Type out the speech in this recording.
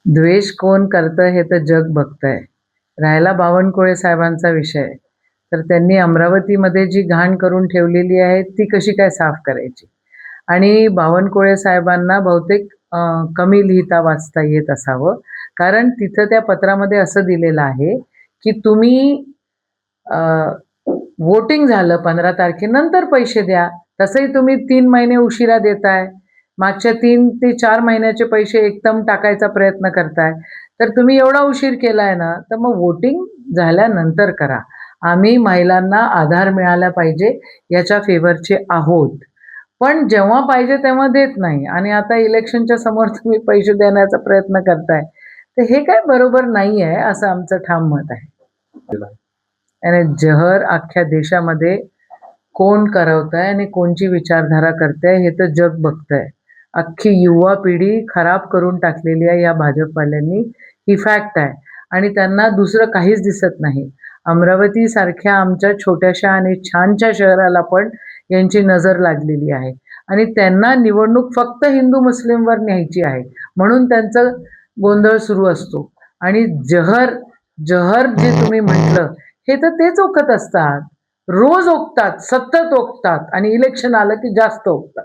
द्वेष कोण करतं हे तर जग बघतंय. राहिला बावनकुळे साहेबांचा विषय, तर त्यांनी अमरावतीमध्ये जी घाण करून ठेवलेली आहे, ती कशी काय साफ करायची? आणि बावनकुळे साहेबांना बहुतेक कमी लिहिता वाचता येत असावं. कारण तिथं त्या पत्रामध्ये असं दिलेलं आहे, की तुम्ही वोटिंग झालं 15 तारखेनंतर पैसे द्या. तसंही तुम्ही 3 महिने उशिरा देताय. मागच्या 3 ते 4 महिन्याचे पैसे एकदम टाकायचा प्रयत्न करताय. तर तुम्ही एवढा उशीर केलाय ना, तर मग वोटिंग झाल्यानंतर करा. आम्ही महिलांना आधार मिळाला पाहिजे याच्या फेवरचे आहोत. पण जेव्हा पाहिजे तेव्हा देत नाही आणि आता इलेक्शनच्या समोर तुम्ही पैसे देण्याचा प्रयत्न करताय. तर हे काय बरोबर नाही आहे, असं आमचं ठाम मत आहे. आणि जहर अख्ख्या देशामध्ये कोण करवतंय आणि कोणची विचारधारा करतंय हे तर जग बघतंय. अख्खी युवा पिढी खराब करून टाकलेली आहे या भाजपवाल्यांनी, ही फॅक्ट आहे आणि त्यांना दुसरं काहीच दिसत नाही. अमरावतीसारख्या आमच्या छोट्याशा आणि छानच्या शहराला पण यांची नजर लागलेली आहे आणि त्यांना निवडणूक फक्त हिंदू-मुस्लिमवर न्यायची आहे. म्हणून त्यांचं गोंधळ सुरू असतो आणि जहर जहर जे तुम्ही म्हटलं, हे तर तेच ओकत असतात. रोज ओकतात, सतत ओकतात आणि इलेक्शन आलं की जास्त ओकतात.